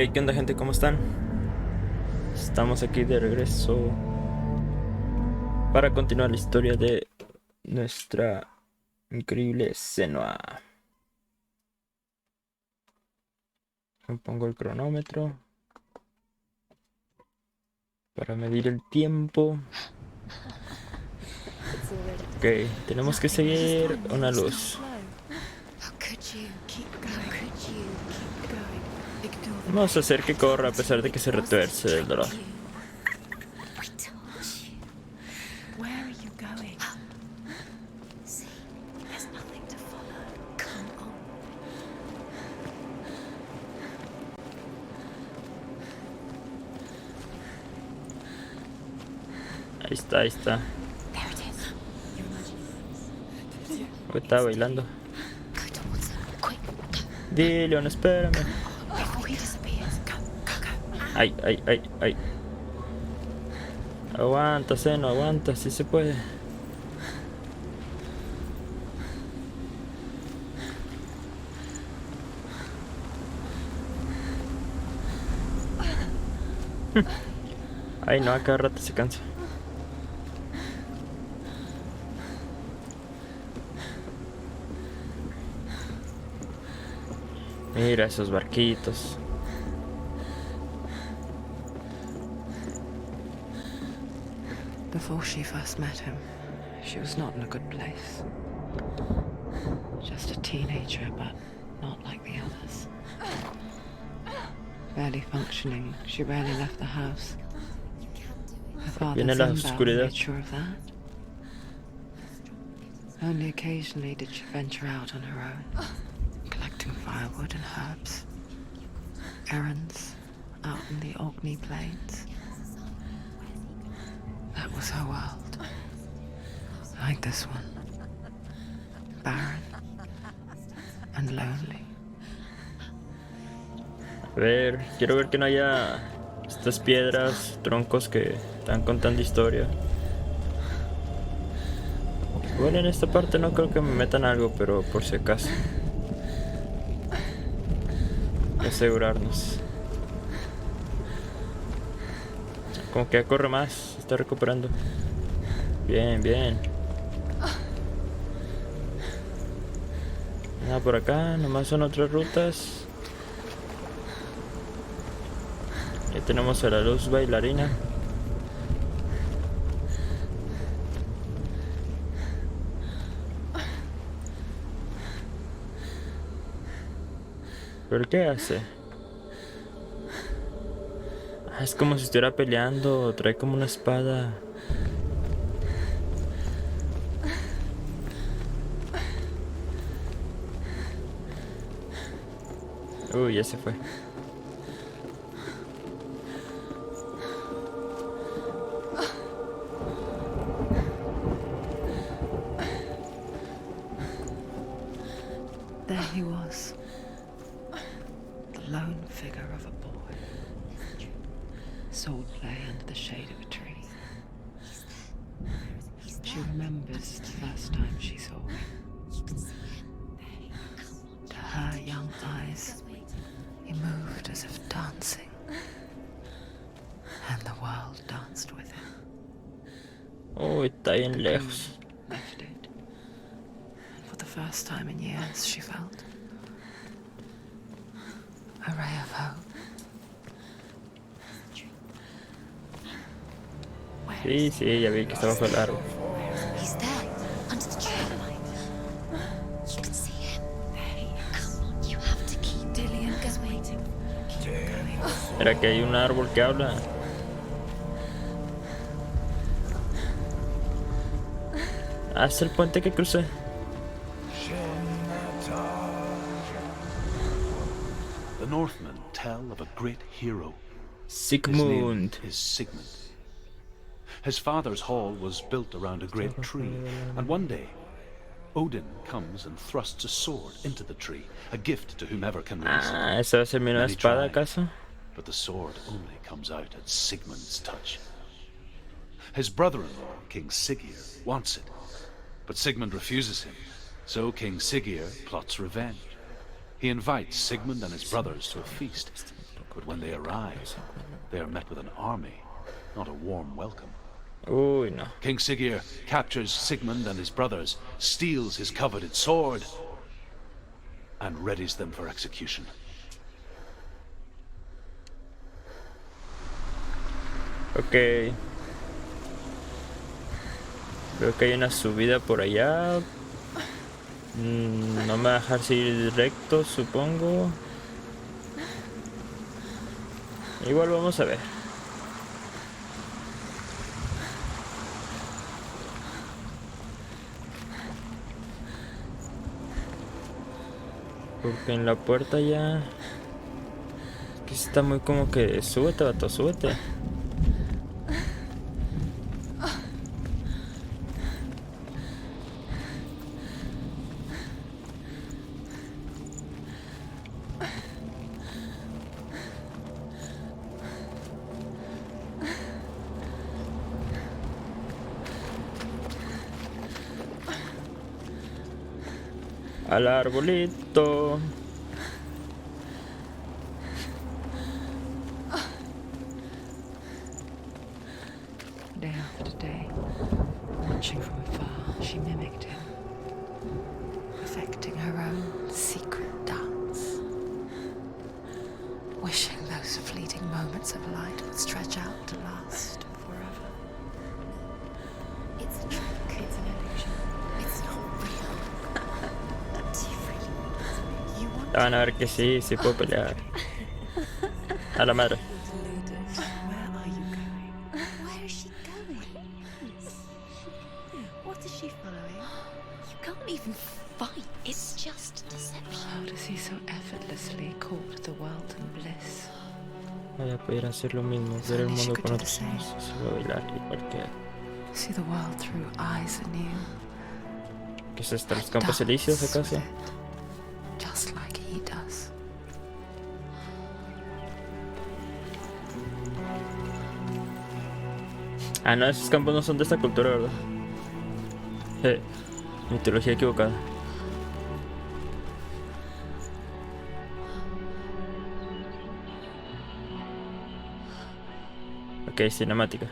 Hey, ¿qué onda, gente? ¿Cómo están? Estamos aquí de regreso para continuar la historia de nuestra increíble Senua. Me pongo el cronómetro para medir el tiempo. Ok, tenemos que seguir una luz. Vamos a hacer que corra a pesar de que se retuerce del dolor. Ahí está, ahí está. Está bailando. Leon, espérame. Ay, ay, ay, ay. Aguanta, Seno, aguanta, si se puede. Ay, no, a cada rato se cansa. Mira esos barquitos. Before she first met him, she was not in a good place. Just a teenager, but not like the others. Barely functioning, she rarely left the house. Her father Viene la Zimbao oscuridad. made sure of that. Only occasionally did she venture out on her own, collecting firewood and herbs. Errands out in the Orkney Plains. That was her world. Like this one. Barren and lonely. A ver, quiero ver que no haya estas piedras, troncos que están contando historia. Bueno, en esta parte no creo que me metan algo, pero por si acaso. Hay que asegurarnos. Como que ya corre más, se está recuperando. Bien, bien. Nada por acá, nomás son otras rutas. Ahí tenemos a la luz bailarina. ¿Pero qué hace? Ah, es como si estuviera peleando, trae como una espada. Uy, ya se fue. There he was. The lone figure of a boy. Sword play under the shade of a tree. She remembers the first time she saw him. To her young eyes, he moved as if dancing. And the world danced with him. Uy, está bien lejos. Left it. And for the first time in years, she felt a ray of hope. Sí, sí, ya vi que está bajo el árbol. He's there, under the tree. You can see him. Come on, you have to keep Dillian waiting. Mira que hay un árbol que habla. Ah, es el puente que crucé. The Northmen tell of a great hero. His name Sigmund. is Sigmund. His father's hall was built around a great tree, and one day, Odin comes and thrusts a sword into the tree, a gift to whomever can release it. Ah, ¿esa va a ser mi nueva Many espada, try, acaso? but the sword only comes out at Sigmund's touch. His brother-in-law, King Siggeir, wants it, but Sigmund refuses him, so King Siggeir plots revenge. He invites Sigmund and his brothers to a feast, But when they arrive, they are met with an army, not a warm welcome. Uy, no. King Siggeir captures Sigmund and his brothers, steals his coveted sword, and readies them for execution. Ok. Veo que hay una subida por allá. No me va a dejar seguir recto, supongo. Igual vamos a ver. Porque en la puerta ya... Que está muy como que... Súbete, vato, súbete. Al arbolito. Day after day, watching from afar, she mimicked him, perfecting her own secret dance, wishing those fleeting moments of light would stretch out to last forever. It's a trick. It's an illusion. It's not real. Do you really? You want Van a ver que sí, sí puedo pelear. A la madre. Where are you going? Where is she going? What is she following? You can't even fight. It's just deception. How does he so effortlessly court the world and bliss? Voy a poder hacer lo mismo, ver el mundo con otros ojos, solo bailar igual que él. See the world through eyes anew. ¿Qué es esto? ¿Los campos elíseos acaso? Dance with it, just like he does. Ah, no, esos campos no son de esta cultura, ¿verdad? Mitología equivocada. Ok, cinemática.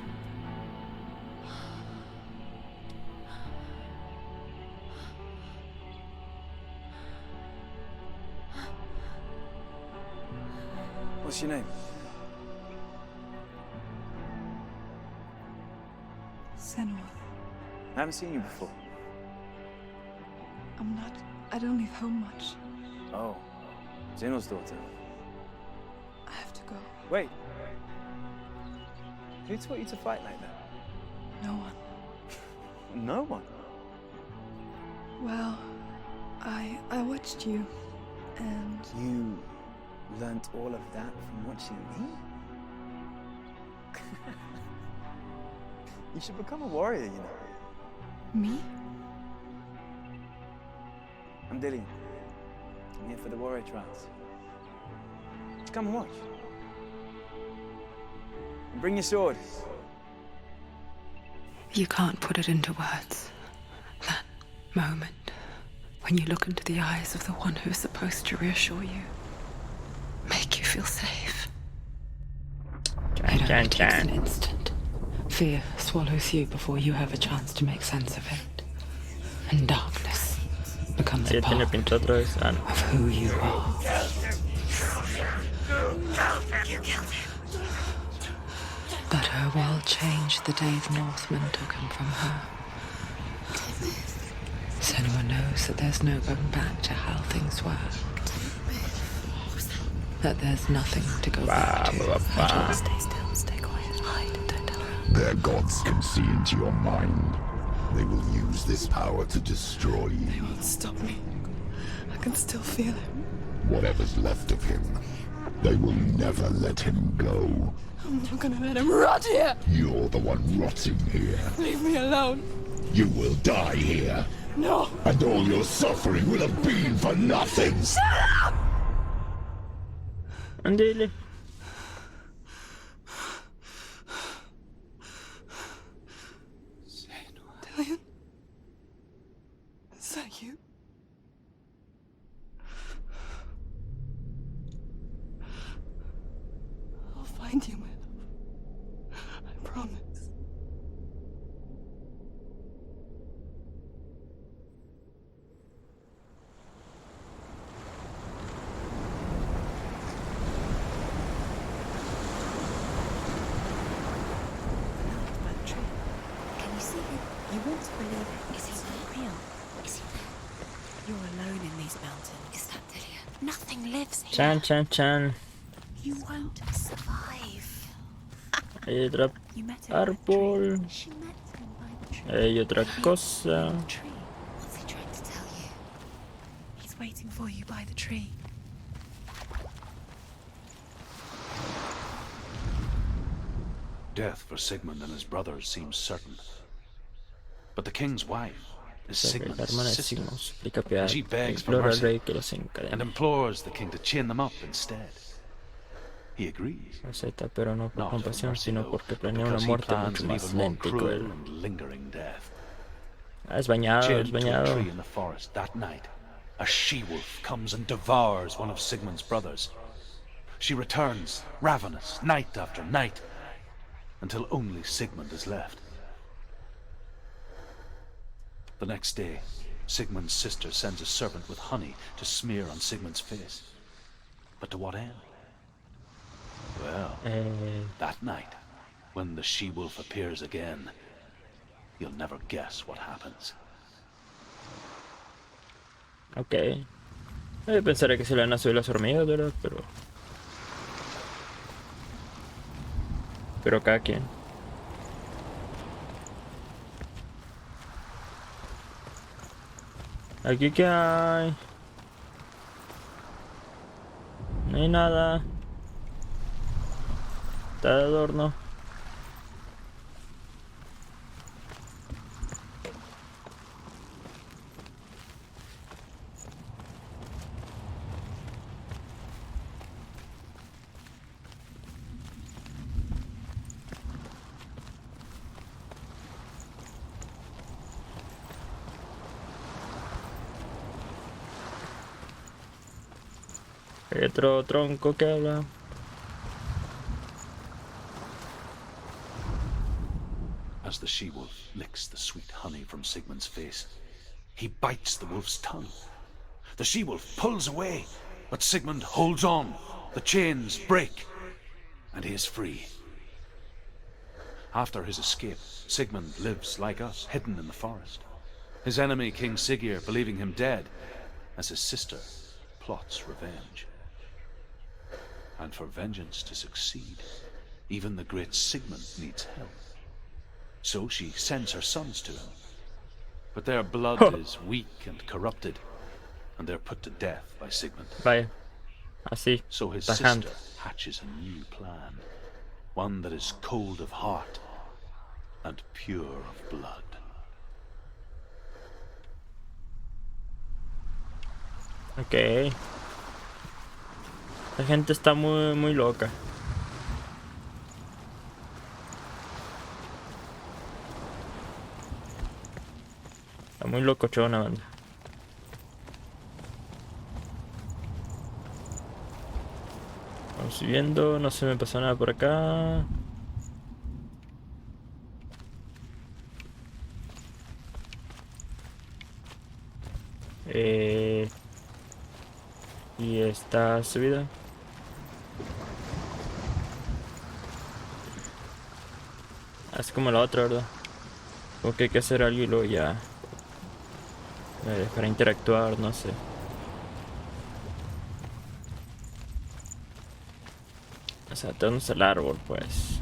What's your name? Senua. I haven't seen you before. I don't leave home much. Oh, Zeno's daughter. I have to go. Wait. Who taught you to fight like that? No one. No one. Well, I watched you, and You learnt all of that from watching me? You should become a warrior, you know. me? I'm Dillian. I'm here for the warrior trials. Just come and watch. And bring your sword. You can't put it into words. That moment when you look into the eyes of the one who's supposed to reassure you, make you feel safe. It only takes an instant. Fear swallows you before you have a chance to make sense of it. And darkness becomes Sí, a tiene part pinta otra vez. Ah, no. of who you are. But her world changed the day the Northmen took him from her. Senua knows that there's no going back to how things were. That there's nothing to go back to at all. Stay still, stay quiet, hide, don't tell her. Their gods can see into your mind. They will use this power to destroy They you. won't stop me. I can still feel him. Whatever's left of him, they will never let him go. I'm not gonna let him rot here. You're the one rotting here. Leave me alone. You will die here, No. and all your suffering will have been for nothing. Andele. Dillian? Is that you? find you, my love. I promise. By the tree. Can you see him? You want to believe it. Is he real? Is he there? You're alone in these mountains. Is that Dillian? Nothing lives here. Chan, chan, chan. You won't survive. Hay otra You met him by the árbol. tree. She met him by the tree. Hay otra cosa. The tree. What's he trying to tell you? He's waiting for you by the tree. Death for Sigmund and his brothers seems certain. But the king's wife is La Sigmund's hermana de sister, Sigmund suplica piedad, and she begs for implora al mercy rey que los and encadene. implores the king to chain them up instead. He agrees. Acepta, pero no por Not for compasión, mercy, sino though, porque but planea una because he muerte plans mucho an más even more lenta y cruel cruel. and lingering death. Es bañado, es Chained to a bañado. tree in the forest that night, a she-wolf comes and devours one of Sigmund's brothers. She returns, ravenous, night after night, until only Sigmund is left. The next day, Sigmund's sister sends a servant with honey to smear on Sigmund's face. But to what end? Well, that night, when the she-wolf appears again, you'll never guess what happens. Ok. Pensaré que se le van a subir las hormigas, ¿verdad? Pero cada quien. Aquí que hay. No hay nada. Está de adorno. Hay otro tronco que habla. As the she-wolf licks the sweet honey from Sigmund's face, he bites the wolf's tongue. The she-wolf pulls away, but Sigmund holds on. The chains break, and he is free. After his escape, Sigmund lives like us, hidden in the forest. His enemy, King Siggeir, believing him dead, as his sister plots revenge. And for vengeance to succeed, even the great Sigmund needs help. So she sends her sons to him. But their blood is weak and corrupted, and they're put to death by Sigmund. Vaya. Así. So his Tajante. sister hatches a new plan. One that is cold of heart and pure of blood. Ok. La gente está muy loca. Está muy locochona, banda. Vamos subiendo, no se me pasó nada por acá. Y esta subida. Es como la otra, ¿verdad? Porque hay que hacer algo y luego ya para interactuar, no sé. O sea, tenemos el árbol, pues.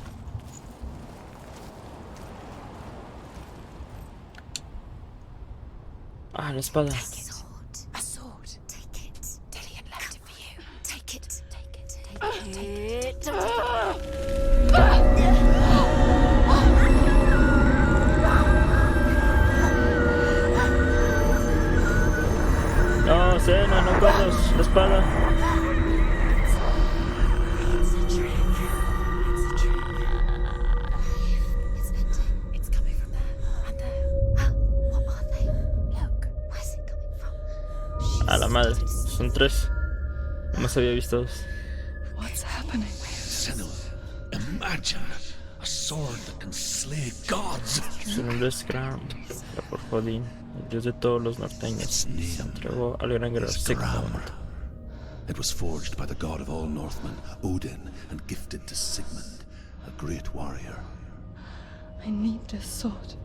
Ah, la espada. A sword. Take it. Dillian left it for you. Take it. Take it. Take it. No, Sena, no corras, la espada. It's a trick. It's a trick. It's ending. It's coming from there. And there. What are they? Look. Where's it coming from? A la madre, son tres. No más había visto dos. What's happening? Senua, Imagine a sword that can slay gods. Su nombre es Graham, por Odín, el dios de todos los norteños, y se entregó al gran guerrero Sigmund. It was forged by the god of all Northmen, Odin, and gifted to Sigmund, a great warrior. I need this sword.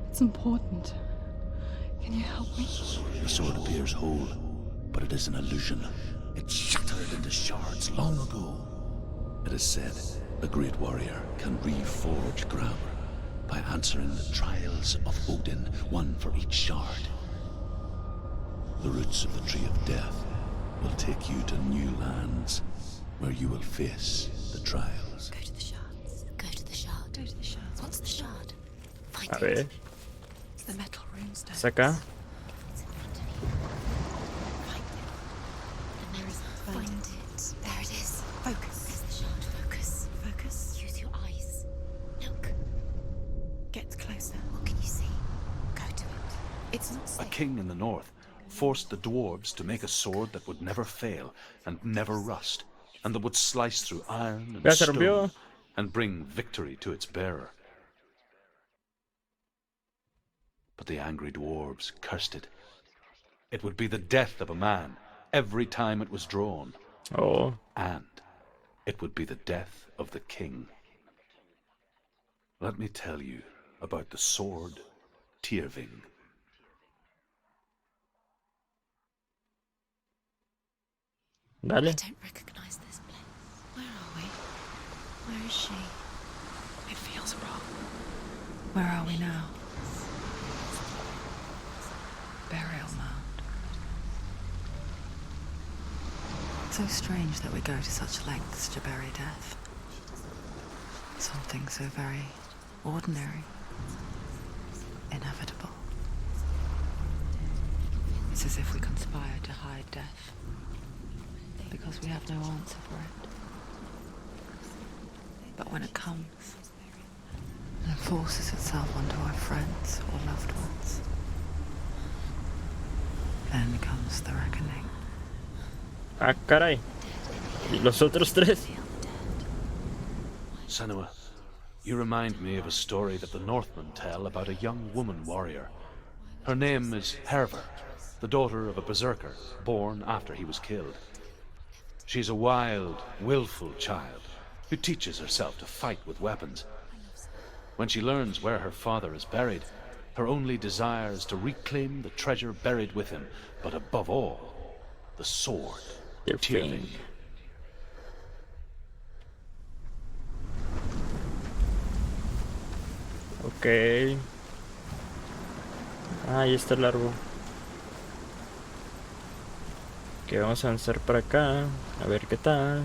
It's important. Can you help me? The sword appears whole, but it is an illusion. It shattered into shards long ago. It is said a great warrior can reforge ground by answering the trials of Odin, one for each shard. The roots of the tree of death will take you to new lands where you will face the trials. Go to the shards. Go to the shard. Go to the shard. What's the shard? Find A ver, It's the metal runestone. ¿es acá? It's in front of you. Find it. And there is find it. There it is. Focus. There's the shard. Focus. Focus. Use your eyes. Look. Get closer. What can you see? Go to it. It's not A safe. king in the north forced the dwarves to make a sword that would never fail and never rust, and that would slice through iron Ya and se rompió. stone and bring victory to its bearer. But the angry dwarves cursed it. It would be the death of a man every time it was drawn, Oh, and it would be the death of the king. Let me tell you about the sword Tyrving. I dale. don't recognize this place. Where are we? Where is she? It feels wrong. Where are we now? Burial mound. So strange that we go to such lengths to bury death. Something so very ordinary, inevitable. It's as if we conspire to hide death, because we have no answer for it. But when it comes, and forces itself onto our friends or loved ones, then comes the reckoning. Ah, caray. ¿Y los otros tres? Senua, you remind me of a story that the Northmen tell about a young woman warrior. Her name is Herver, the daughter of a berserker born after he was killed. She's a wild, willful child who teaches herself to fight with weapons. When she learns where her father is buried, her only desire is to reclaim the treasure buried with him, but above all, the sword, Tyrving. Ok. Ah, ahí está el árbol. Que vamos a avanzar para acá. A ver qué tal.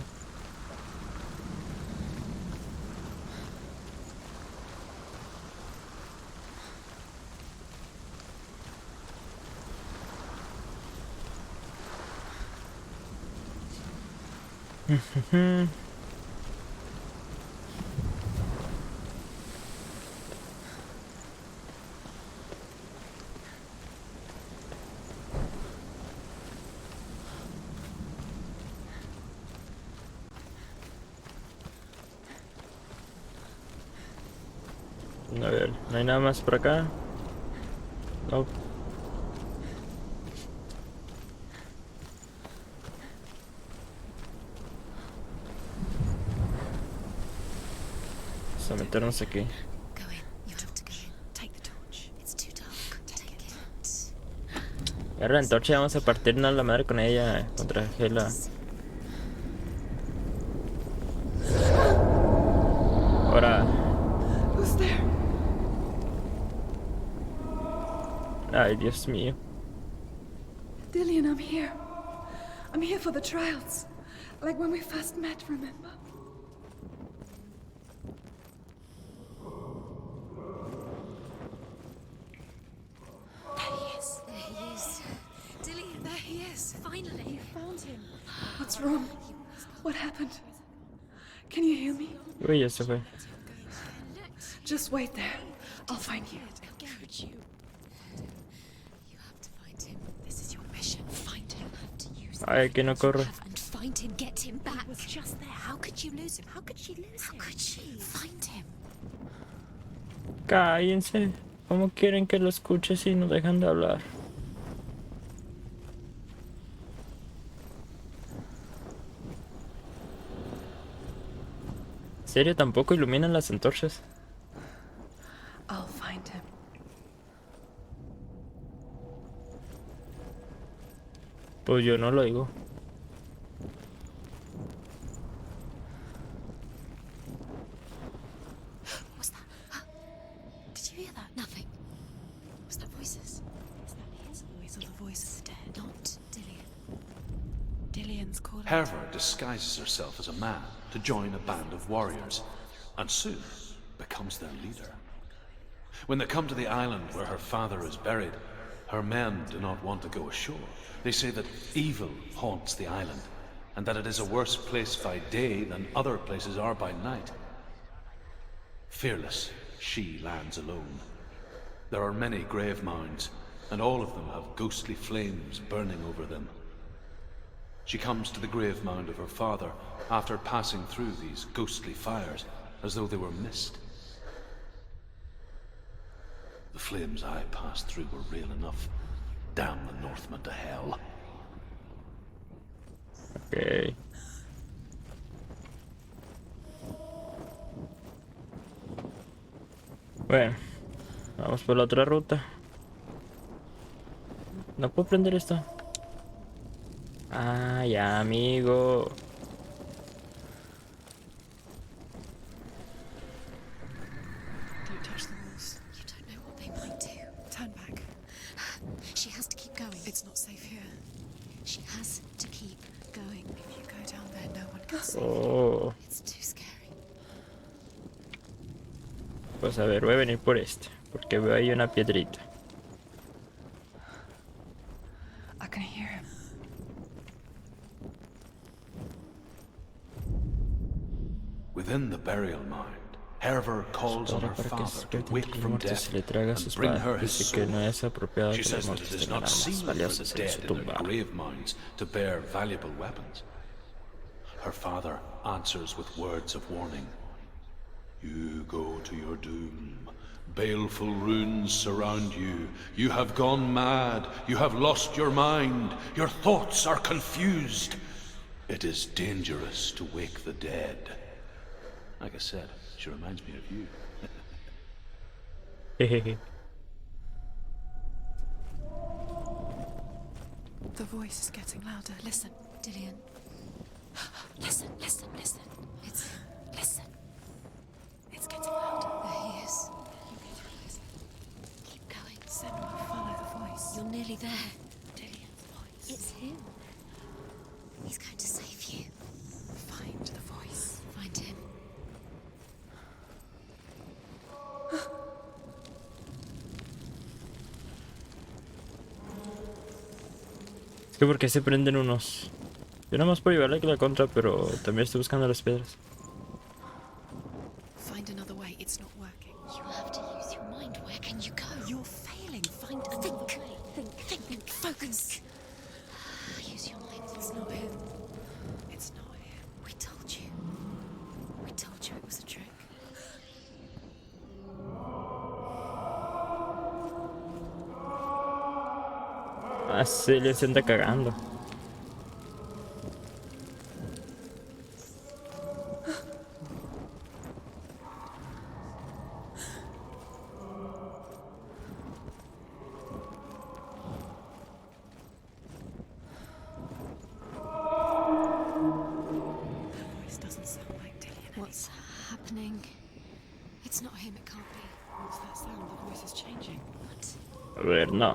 A ver, ¿no hay nada más por acá? No. Vamos a meternos aquí. Go in. You have to go in. Take the torch. It's too dark. Take it. Agarra la antorcha y vamos a partirnos la madre con ella contra Hela. Ahora. Who's there? Ay, Dios mío. Dillian, I'm here. I'm here for the trials. Like when we first met, remember? There he is. There he is. Dillian, there he is. Finally. You found him. What's wrong? What happened? Can you hear me? Uy, ya se fue. Just wait there. I'll find you. Could you? You have to find him. This is your mission. Find him and use Ay, que no corre. and fight. Find him, get him back. He was just there. How could you lose him? How could she lose How him? could she? Find him. Cállense. ¿Cómo quieren que lo escuche si no dejan de hablar? ¿En serio tampoco iluminan las antorchas? I'll find him. Pues yo no lo digo. What was that? Did you hear that? Nothing. Was that voices? Is that his voice or the voice of the dead? Not Dillian. Dillian's calling. Herva disguises herself as a man to join a band of warriors, and soon becomes their leader. When they come to the island where her father is buried, her men do not want to go ashore. They say that evil haunts the island, and that it is a worse place by day than other places are by night. Fearless, she lands alone. There are many grave mounds, and all of them have ghostly flames burning over them. She comes to the grave mound of her father after passing through these ghostly fires, as though they were mist. The flames I passed through were real enough. Damn the Northmen to hell. Ok. Bueno, vamos por la otra ruta. ¿No puedo prender esto? Ah, ya, amigo. Don't touch the walls. You don't know what they might do. Turn back. She has to keep going. It's not safe here. She has to keep going. If you go down there, no one can see. Oh. It's too scary. Pues a ver, voy a venir por este. Porque veo ahí una piedrita. I can hear him. Within the burial mound, Herver calls on her Para que se father to wake from death se le traga and sus bring espada. her his Dice que soul. no es apropiado She que says los that it muertos is tengan not armas seemly for the valiosas en su dead in their tumba. grave mounds to bear valuable weapons. Her father answers with words of warning. You go to your doom. Baleful runes surround you. You have gone mad. You have lost your mind. Your thoughts are confused. It is dangerous to wake the dead. Like I said, she reminds me of you. Jejeje. The voice is getting louder. Listen. Dillian. Listen, listen, listen. Listen. It's getting louder. There he is. You need to listen. Keep going. Senua, follow the voice. You're nearly there. Dillian's voice. It's him. He's going to save you. Find the voice. Find him. Es que porque se prenden unos. Yo nada más puedo llevarle la contra, pero también estoy buscando las piedras. Find another way. It's not working. You have to use your mind. Where can you go? You're failing. Find another Think. way. Think. Focus. Use your mind. It's not him. It's not him. We told you. We told you it was a trick. Ah, sí, le se anda cagando. That voice doesn't sound like Dillian. What's happening? It's not him. It can't be. What's that sound? The voice is changing. What? A ver, no.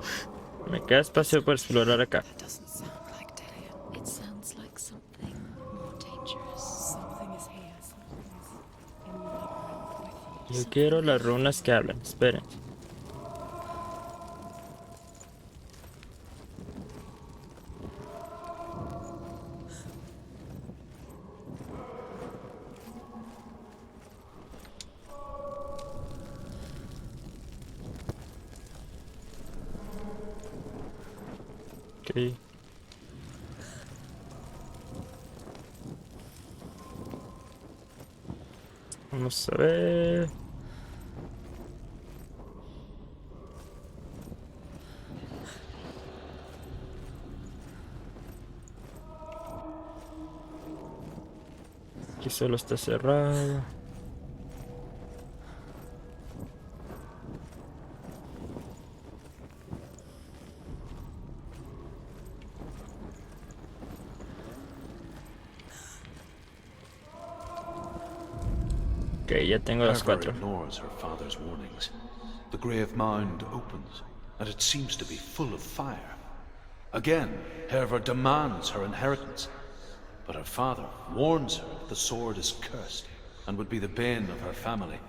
Me queda espacio para explorar acá. That doesn't sound like Dillian. It sounds like something more dangerous. Something is here. Something is in the labyrinth with you. Yo quiero las runas que hablan. Esperen. Ok. Vamos a ver. Aquí solo está cerrado. Ok, ya tengo las Herva 4. ignores her father's warnings. The grave mound opens, and it seems to be full of fire. Again, Herva demands her inheritance, but her father warns her that the sword is cursed and would be the bane of her family.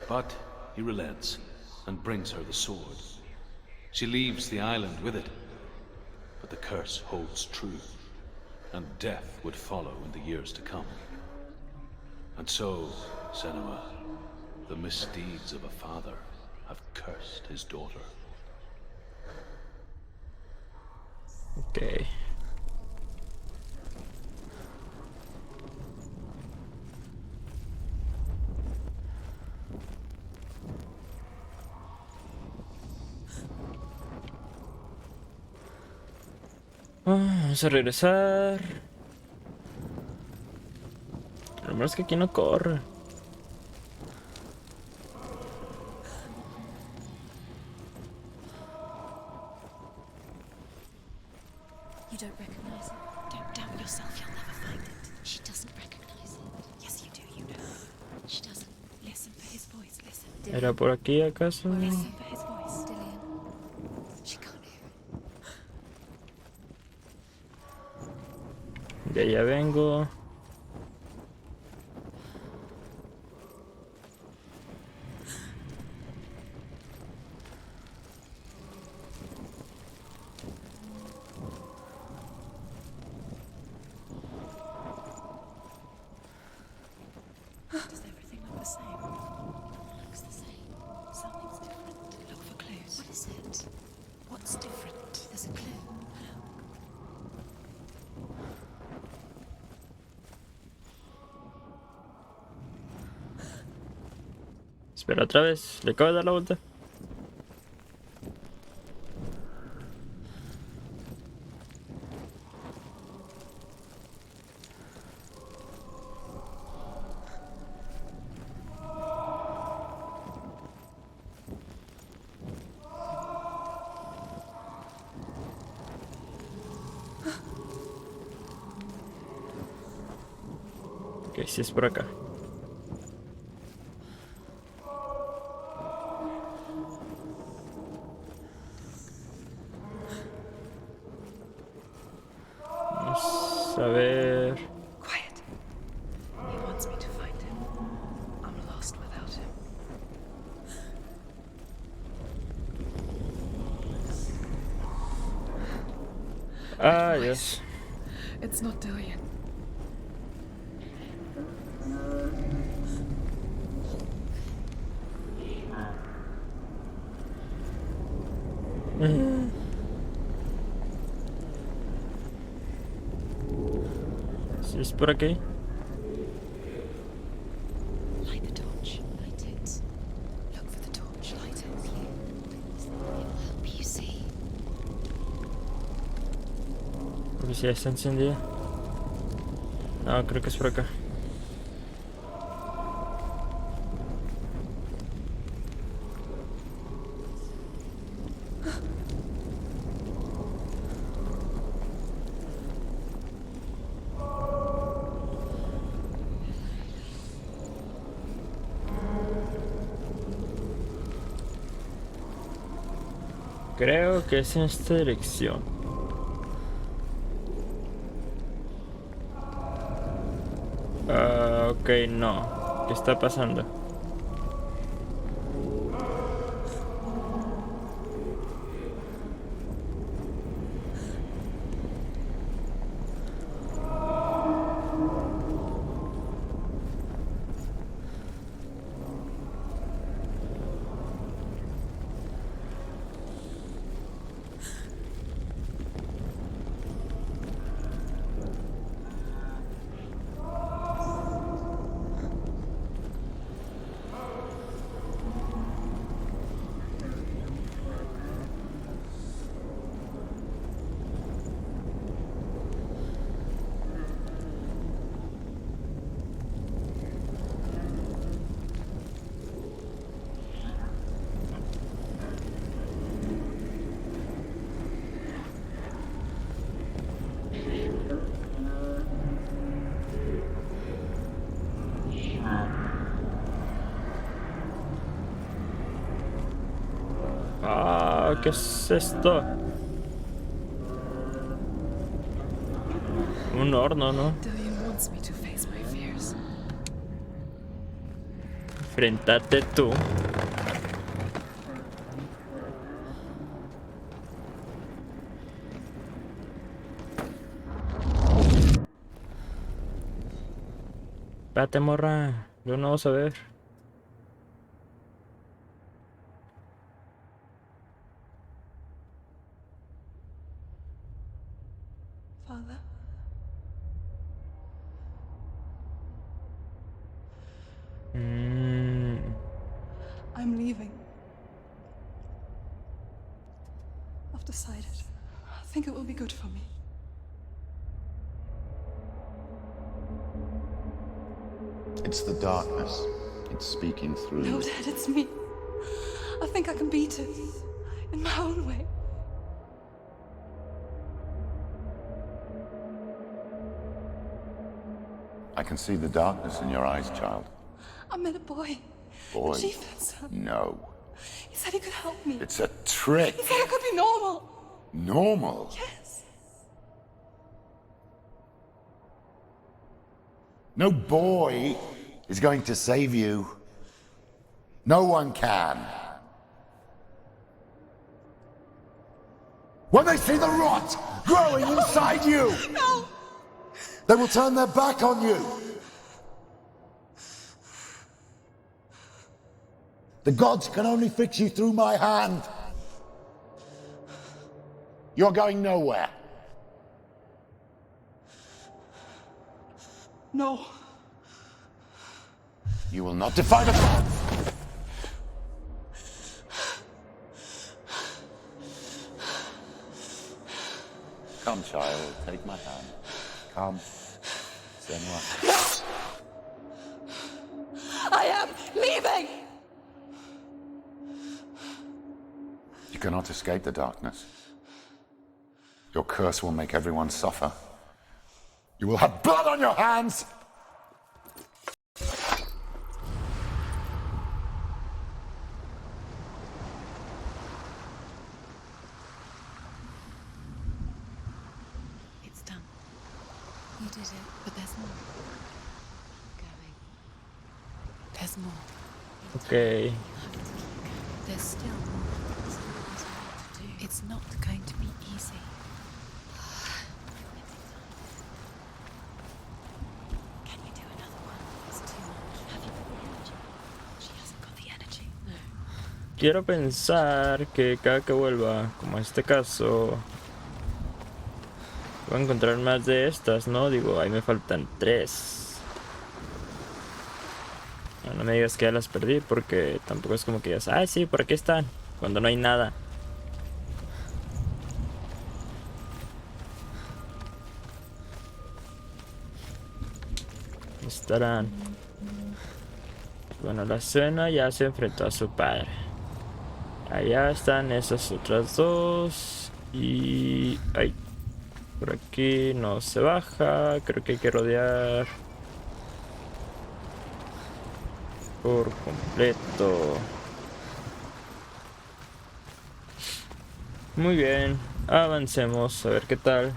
But he relents and brings her the sword. She leaves the island with it, but the curse holds true, and death would follow in the years to come. And so, Senua, the misdeeds of a father have cursed his daughter. Ok. Vamos a regresar. Lo malo es que aquí no corre. You don't recognize it? Don't doubt yourself, you'll never find it. She doesn't recognize it. Yes, you do, you know. She doesn't. Listen for his voice, listen. ¿Era por aquí acaso? Listen for his voice. Dillian. She can't hear it. De allá vengo. Does everything look the same? Looks the same. Something's different. Look for clues. What is it? What's different? There's a clue. Espera otra vez. Le acabo de dar la vuelta. Ok, sí es por acá. Vamos a ver. Quiet. He wants me to find him. I'm lost without him. Ah, Voice. Dios. It's not Dillian. ¿Sí es por aquí? Light the torch. Light it. Look for the torch. Light it. It will help you see. Porque si ya está encendida. No, creo que es por acá. Creo que es en esta dirección. Ah, ok, no. ¿Qué está pasando? ¿qué es esto? Un horno, ¿no? Dillian wants me to face my fears. Enfréntate tú. Espérate, morra. Yo no vamos a ver. Father? I'm leaving. I've decided. I think it will be good for me. It's the darkness. It's speaking through No, you. Dad, it's me. I think I can beat it. In my own way. I can see the darkness in your eyes, child. I met a boy. Boy. The chieftain's son. No. He said he could help me. It's a trick. He said I could be normal. Normal. Yes. No boy is going to save you. No one can. When they see the rot growing inside you, No! they will turn their back on you. The gods can only fix you through my hand. You're going nowhere. No. You will not defy the gods. Come, child, take my hand. Come. Senuas. I am leaving! You cannot escape the darkness. Your curse will make everyone suffer. You will have blood on your hands! It's done. You did it, but there's more. Keep going. There's more. Okay. You have to keep going. There's still more. There's always more to do. It's not going to be easy. Can you do another one? It's too much. Have you got the energy? She hasn't got the energy. No. Quiero pensar que cada que vuelva, como en este caso, voy a encontrar más de estas, ¿no? Digo, ahí me faltan 3. No me digas que ya las perdí, porque tampoco es como que digas, ay, sí, por aquí están, cuando no hay nada. Estarán. Bueno, la cena ya se enfrentó a su padre. Allá están esas otras dos. Y... ay. Por aquí no se baja. Creo que hay que rodear por completo. Muy bien. Avancemos a ver qué tal.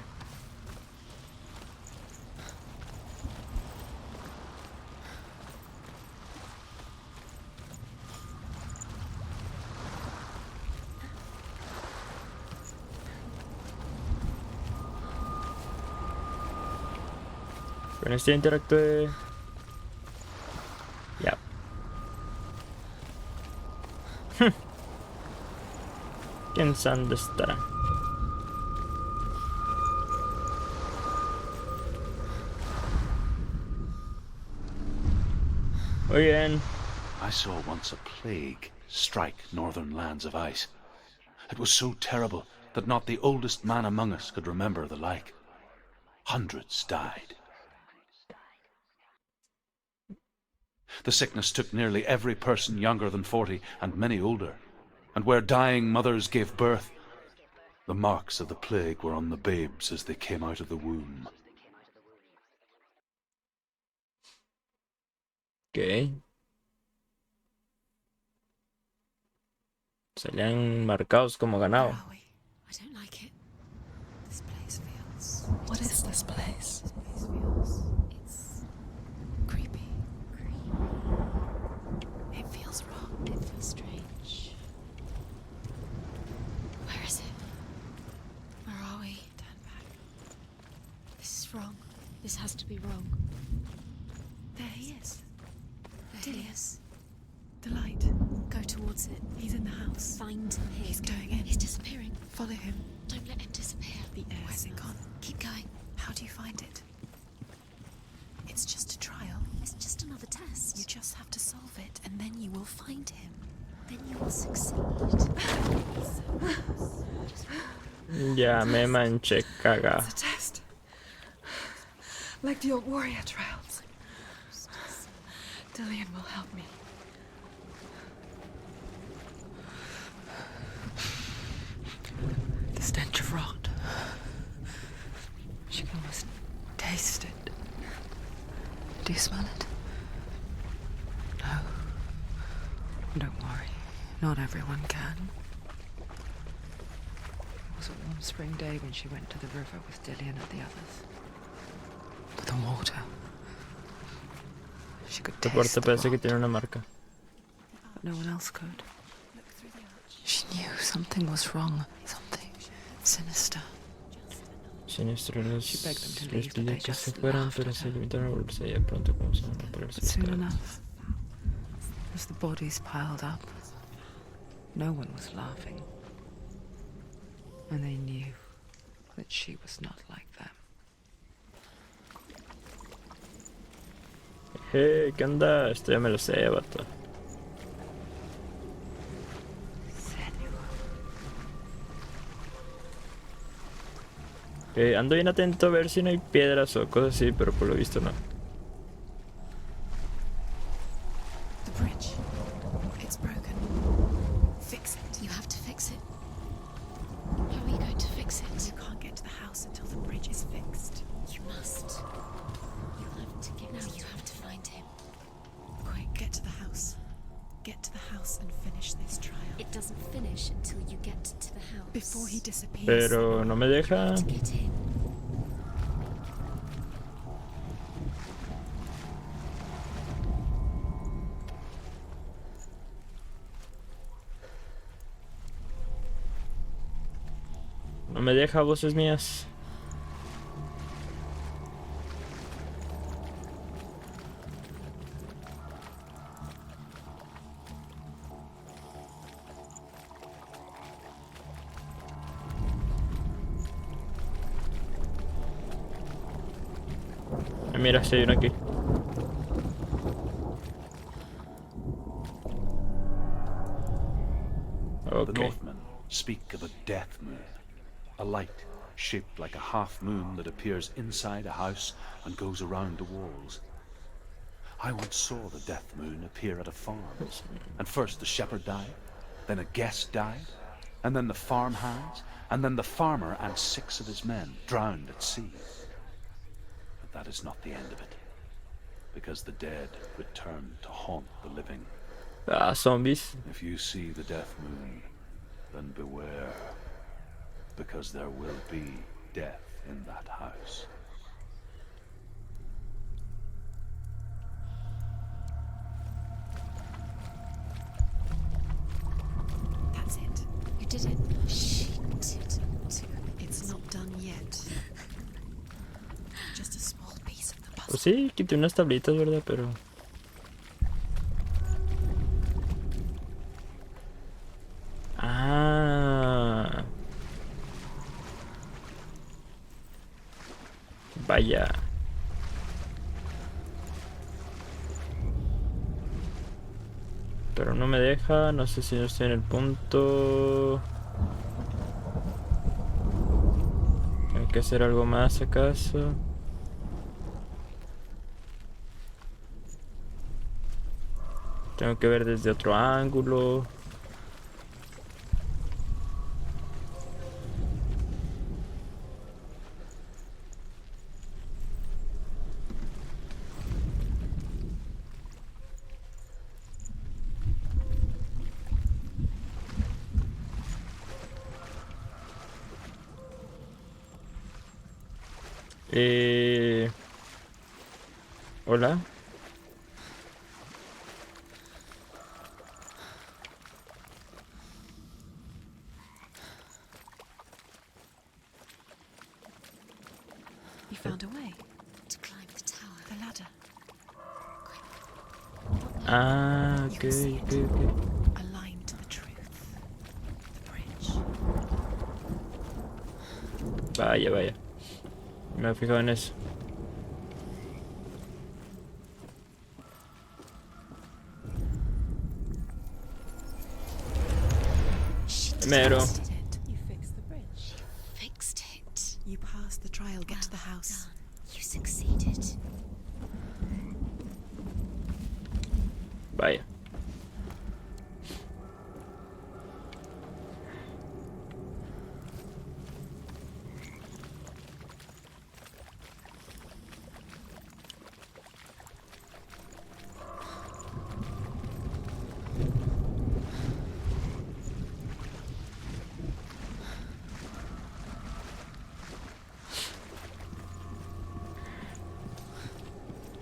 Con este interactúe. Ya. ¿Quién sabe dónde estará? Muy bien. I saw once a plague strike northern lands of ice. It was so terrible that not the oldest man among us could remember the like. Hundreds died. The sickness took nearly every person younger than 40 and many older. And where dying mothers gave birth, the marks of the plague were on the babes as they came out of the womb. Ok. Salían marcados como Where ganado. are we? I don't like it. This place feels. What is this place? This place feels. It's creepy. It feels wrong. It feels strange. Where is it? Where are we? Turn back. This is wrong. This has to be wrong. There he is. There he is. The light. Go towards it. He's in the house. Find him. He's going in. He's disappearing. Follow him. Don't let him disappear. The air. Where's it gone? Keep going. How do you find it? It's just a trial. It's just another test. You just have to solve it, and then you will find him. Then you will succeed. Ya me manché, caga. It's a test. Like the old warrior trials. Dillian will help me. The stench of rot. She can almost taste it. Do you smell it? No. Don't worry. Not everyone can. It was a warm spring day when she went to the river with Dillian and the others. But the water. She could Este taste puerta the parece que rot, tiene una marca. but no one else could. She knew something was wrong. Something sinister. Sinistro She begged them to les leave, but they pidió que se just fueran, laughed pero at se her. limitaron a volverse allá pronto como se van a ponerse But soon caras. enough, as the bodies piled up, no one was laughing. And they knew that she was not like them. Hey, ¿qué onda? Esto ya me lo sé, vato. Ando bien atento a ver si no hay piedras o cosas así, pero por lo visto no. The bridge. It's broken. Fix it. You have to fix it. How are you going to fix it? You can't get to the house until the bridge is fixed. You must. You have to get. Now you have to find him. Quick, get to the house. Get to the house and finish this trial. It doesn't finish until you get to the house. Before he disappears. Pero no me deja. To get in. No me deja, voces mías. Mira, si hay uno aquí. The Okay. Northmen speak of a death moon, a light shaped like a half moon that appears inside a house and goes around the walls. I once saw the death moon appear at a farm, and first the shepherd died, then a guest died, and then the farmhands, and then the farmer and 6 of his men drowned at sea. But that is not the end of it, because the dead return to haunt the living. Ah, zombies. If you see the death moon, then beware, because there will be death in that house. That's it. You did it. She did it. It's not done yet. Just a small piece of the puzzle. Pues sí, quité unas tablitas, ¿verdad? Pero... Ah. Vaya. Pero no me deja, no sé si no estoy en el punto. Hay que hacer algo más acaso. Tengo que ver desde otro ángulo. Hola. You found a way to climb the tower. The ladder. Ah, ok, ok, ok. Aligned to the truth. The bridge. Vaya, vaya. Me he fijado en eso. Mero. You fixed the bridge. Fixed it. You passed the trial. Get to the house. Done. You succeeded. Vaya.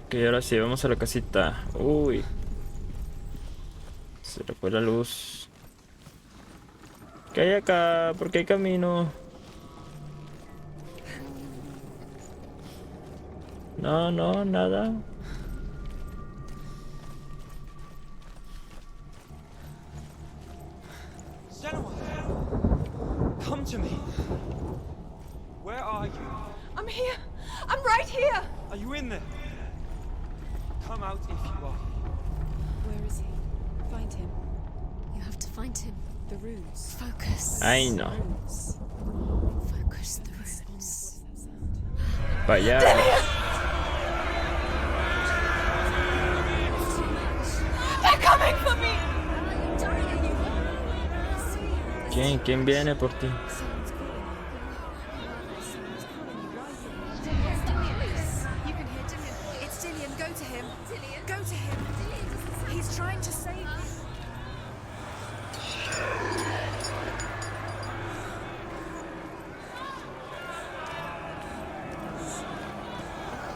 Ok, ahora sí, vamos a la casita. Uy. Se le fue la luz. ¿Qué hay acá? ¿Por qué hay camino? No, no, nada. Senua! Come to me! Where are you? I'm here! I'm right here! Are you in there? Come out if you are. Where is he? Find him. You have to find him. The runes. Focus. Ay, no. Focus the runes. Vaya. They're coming for me! ¿Quién? ¿Quién viene por ti? You can hear Dillian. It's Dillian. Go to him. Dillian? Go to him. He's trying to save you.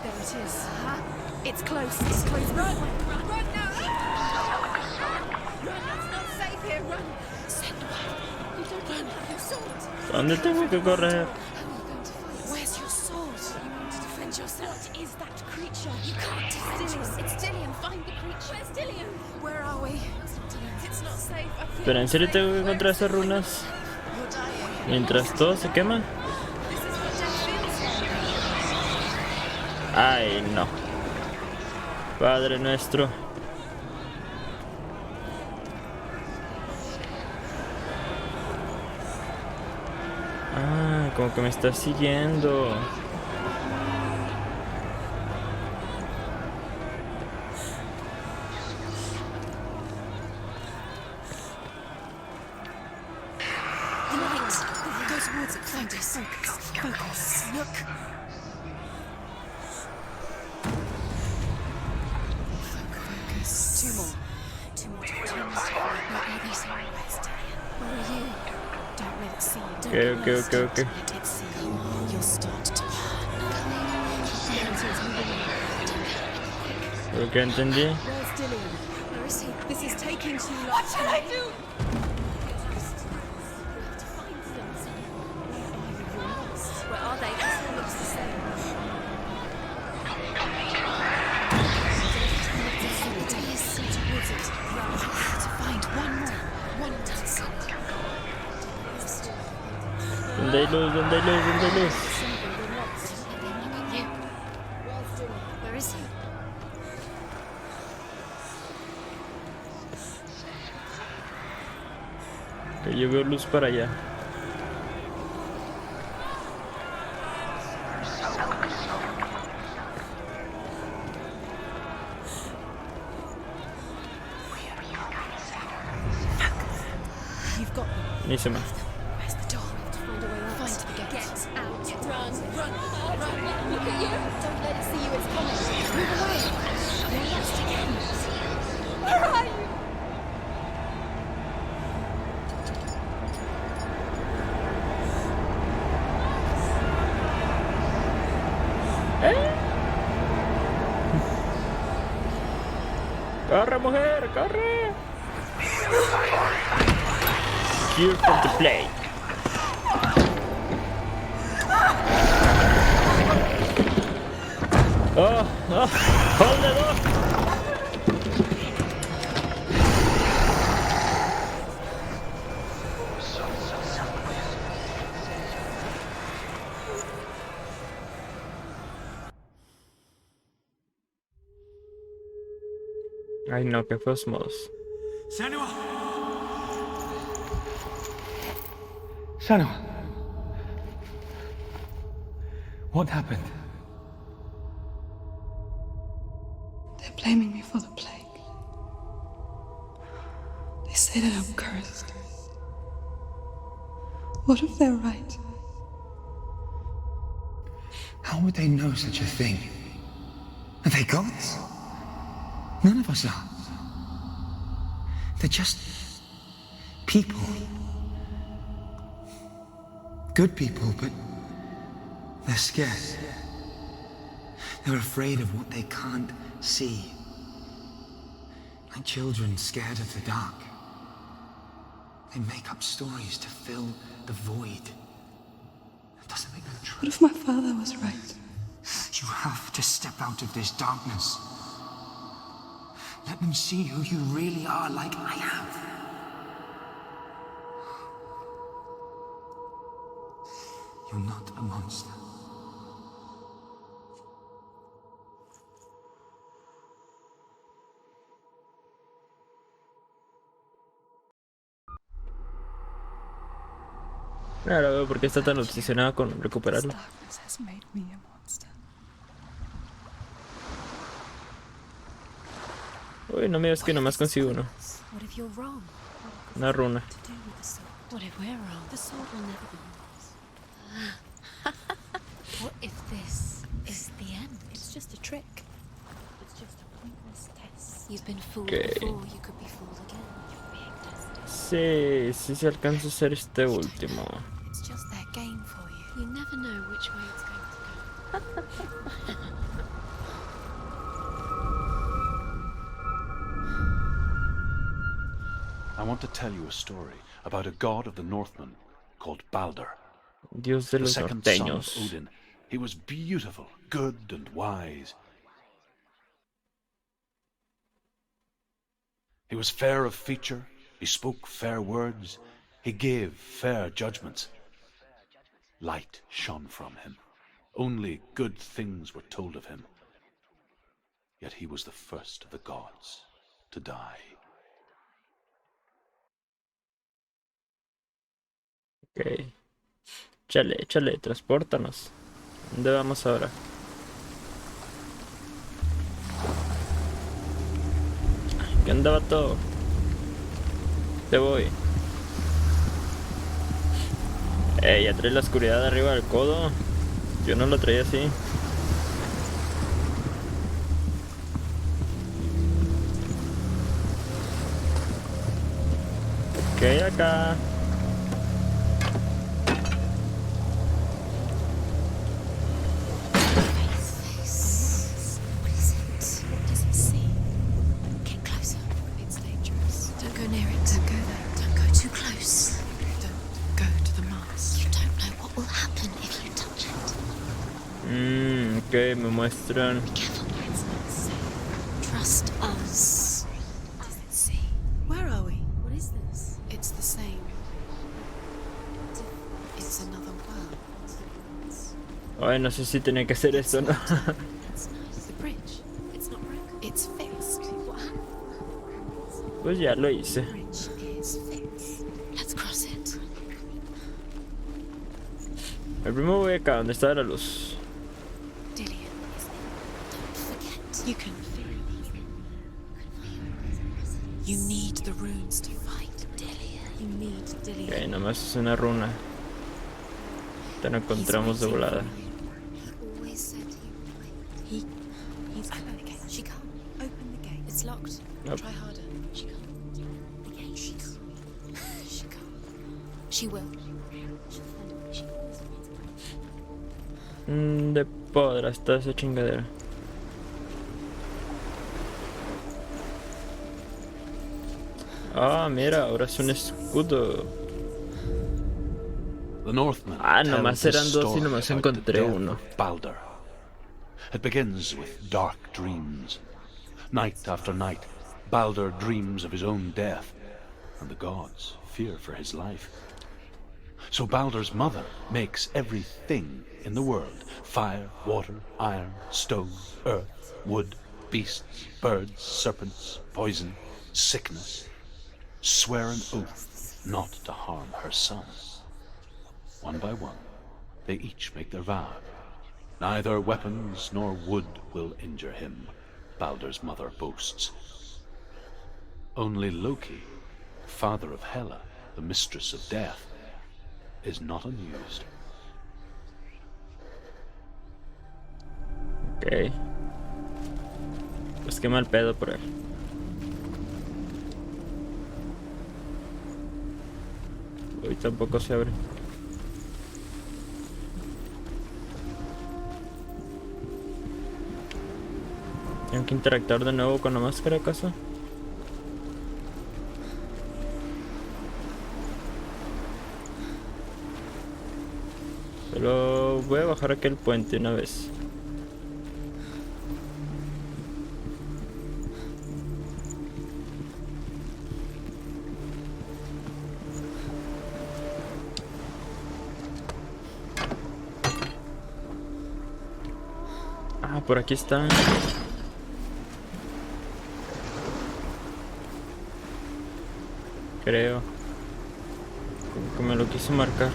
There it is. It's close. It's close. Run! Run now! Run! It's not safe here. Run! Senua! You don't run. Your sword. ¿Dónde tengo que correr? Where's your sword? You want to defend yourself. What is that creature? You can't defend yourself. It's Dillian. Find the creature. Where's Dillian? Where are we? It's not safe. I feel Pero en serio unsafe. tengo que encontrar esas runas You're dying. mientras todo se quema. This is what death feels like. Ay, no. Padre nuestro. Ah, como que me está siguiendo. The light. Go towards it. Focus. Focus. Look. Focus. Two more. Two more. Where are these? Where's Dillian? Where are you? Don't let it see you. Don't Okay, okay, let okay, okay. it see you. You'll start to Creo que entendí. Where's Dillian? Where is he? This is taking too long. What shall I do? Where are they? This all looks the same. Towards it. Run. To find one more. One more. ¿Dónde hay luz? ¿Dónde hay luz? ¿Dónde hay luz? Where is he? Que yo veo luz para allá. You've got them. Buenísima. Where's the door? Find a way out. Find the gate. Get out. Run. Run. Look at you. Don't let it see you. It's coming. Move away. You're lost again. Where are you? ¡Corre, mujer! ¡Corre! Cure from the plague. Oh, oh, hold it up. Ay no, qué feos modos. Senua! Senua! What happened? They're blaming me for the plague. They say that I'm cursed. What if they're right? How would they know such a thing? Are they gods? None of us are. They're just people. Good people, but they're scared. They're afraid of what they can't see. Like children scared of the dark. They make up stories to fill the void. That doesn't make them true. What if my father was right? You have to step out of this darkness. Let them see who you really are, like I have. You're not a monster. Ahora veo por qué está tan obsesionada con recuperarlo. Darkness has made me a monster. Uy, no me digas que nomás consigo uno. What if you're wrong? Una runa. To do with the sword. What if we're wrong? The sword will never be yours. What if this is the end? It's just a trick. It's just a pointless test. You've been fooled before. You could be fooled again. You're being tested. Sí, sí se alcanza a hacer este último. It's just their game for you. You never know which way it's going to go. I want to tell you a story about a god of the Northmen called Balder. Dios de The los second son of norteños. Odin. He was beautiful, good and wise. He was fair of feature, he spoke fair words, he gave fair judgments. Light shone from him. Only good things were told of him. Yet he was the first of the gods to die. Ok. Échale, échale, transpórtanos. ¿Dónde vamos ahora? ¿Qué andaba todo? Te voy. Ya traes la oscuridad arriba del codo. Yo no lo traía así. Ok, acá. Ok, me muestran. Trust us. Does it see? Where are we? What is this? It's the same. It's another world. Ay, no sé si tenía que hacer esto, ¿no? It's nice. The bridge. It's not broken. It's fixed. What happened? Pues ya lo hice. The bridge is fixed. Let's cross it. El primero voy acá, donde está la luz. You can feel it. You need the runes to fight Delia. You need Delia. Ok, nomás es una runa. Te la encontramos de volada. He always said he would wait. He's open the gate. She can't. Open the gate. It's locked. Nope. Try harder. She can't. The gate. She can't. She can't. She will. She'll find a way. She always finds a way. De podra está esa chingadera. Ah, mira, ahora es un escudo. The Northmen Ah, tell nomás this eran dos y story nomás about the encontré death uno. of Balder. It begins with dark dreams. Night after night, Balder dreams of his own death, and the gods fear for his life. So Balder's mother makes everything in the world: fire, water, iron, stone, earth, wood, beasts, birds, serpents, poison, sickness. Swear an oath not to harm her son. One by one, they each make their vow. Neither weapons nor wood will injure him, Balder's mother boasts. Only Loki, father of Hela, the mistress of death, is not amused. Ok. Pues qué mal pedo por él. Hoy tampoco se abre. Tengo que interactuar de nuevo con la máscara, ¿acaso? Pero voy a bajar aquel puente una vez. Ah, por aquí está. Creo. Como que me lo quiso marcar.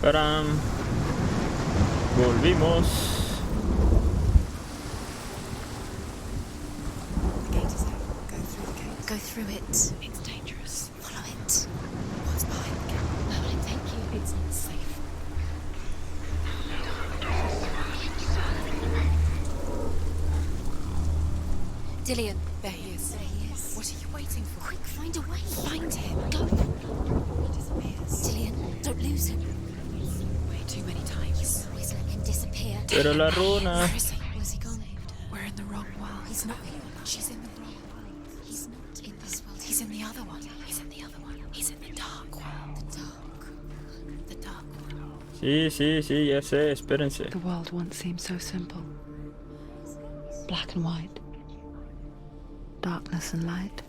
¡Param! Volvimos. The gate is open. Go through the gate. Go through it. It's dangerous. Follow it. What's behind the gate? No, thank you. It's not safe. Dillian. There he is. There he is. What are you waiting for? Quick, find a way. Find him. Go. He disappears. Dillian, don't lose him. Way too many times. You always let him disappear. Pero la runa. Where is he? Where's he gone? We're in the wrong world. He's not here. She's in the wrong world. He's not in this world. He's in the other one. He's in the other one. He's in the dark world. The dark world. Sí, sí, sí, ya sé, espérense. The world once seemed so simple. Black and white. Darkness and light.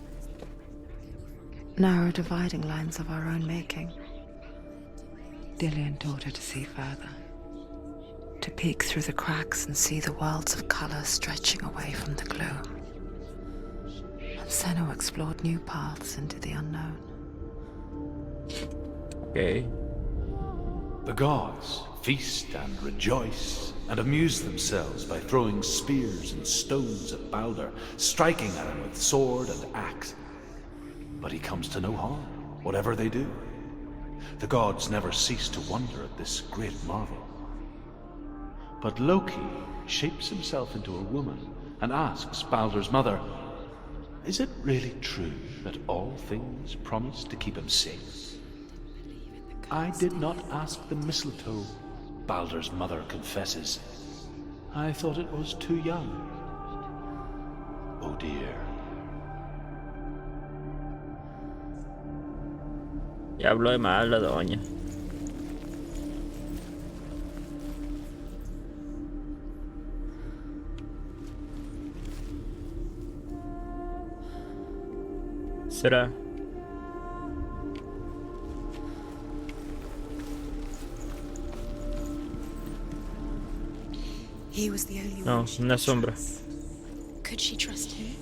Narrow dividing lines of our own making. Dillian taught her to see further. To peek through the cracks and see the worlds of color stretching away from the gloom. And Senua explored new paths into the unknown. Okay. The gods feast and rejoice and amuse themselves by throwing spears and stones at Balder, striking at him with sword and axe. But he comes to no harm, whatever they do. The gods never cease to wonder at this great marvel. But Loki shapes himself into a woman and asks Balder's mother, "Is it really true that all things promise to keep him safe?" "I did not ask the mistletoe," Balder's mother confesses. "I thought it was too young." Oh dear. Ya habló de mal la doña. ¿Será? He was the only No, one she una could sombra. trust. Could she trust him?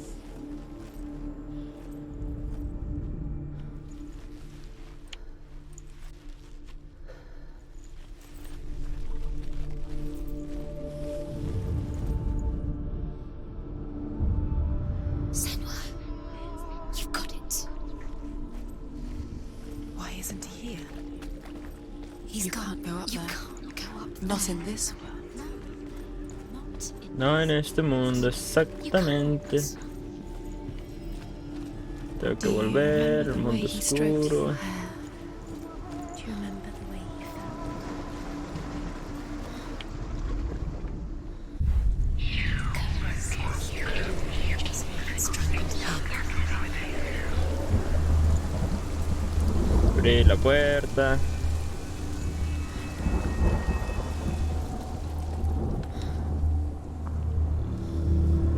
Senua, you've got it. Why isn't he here? He's gone. Can't go up You there. can't go up Not there. in this world. Not in No en este mundo, exactamente. Tengo que volver al mundo oscuro. Do you remember the way you Abrí la puerta.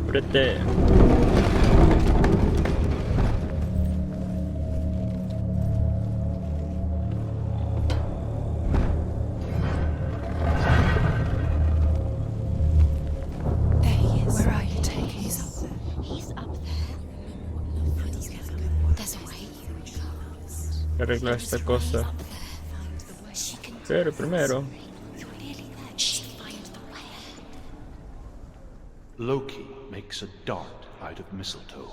Ábrete. There he is. Where are you taking? He's up there. He's up there. There's a way. Arreglar esta cosa. Pero primero. You're nearly there. She find the way. Loki makes a dart out of mistletoe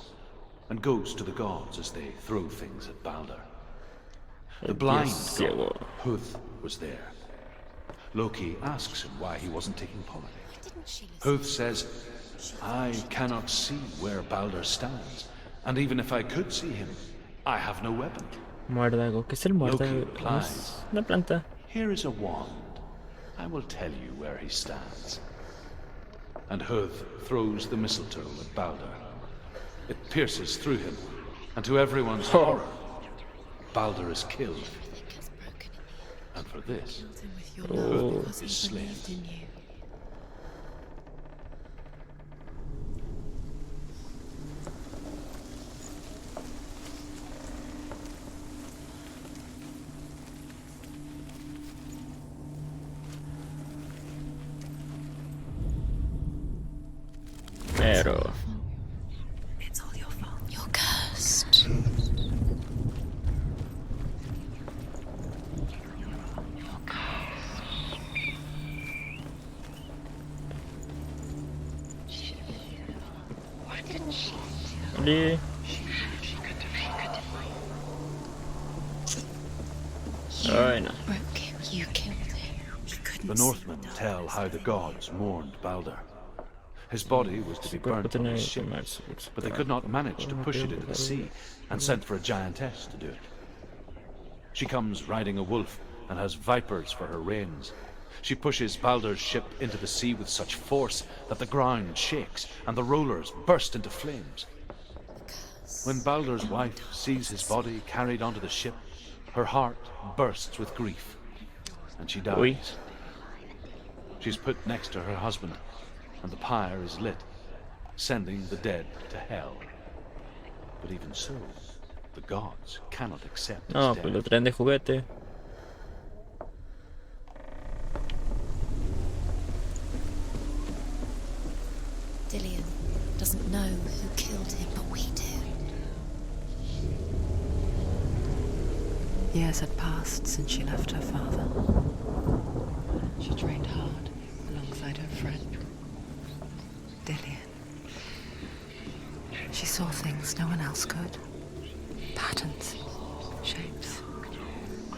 and goes to the gods as they throw things at Balder. The blind god, Huth, was there. Loki asks him why he wasn't taking part. Huth says, I cannot see where Balder stands, and even if I could see him, I have no weapon. Muérdago. ¿Qué es el muérdago? Loki replies, Es una planta. Here is a wand. I will tell you where he stands. And Huth throws the mistletoe at Balder. It pierces through him, and to everyone's horror, Balder is killed. And for this, Huth is slain. Pero. It's all your fault. You're cursed. Abrí. Ay, no. Broke him. You killed him. You couldn't The Northmen tell how the gods mourned Balder. His body was to be burnt on his ship, but they could not manage to push it into the sea, and sent for a giantess to do it. She comes riding a wolf and has vipers for her reins. She pushes Balder's ship into the sea with such force that the ground shakes and the rollers burst into flames. When Balder's wife sees his body carried onto the ship, her heart bursts with grief, and she dies. She's put next to her husband, and the pyre is lit, sending the dead to hell. But even so, the gods cannot accept his No, death. pues lo traen de juguete. Dillion doesn't know who killed him, but we do. Years had passed since she left her father. She trained hard alongside her friend, Dillion. She saw things no one else could. Patterns, shapes,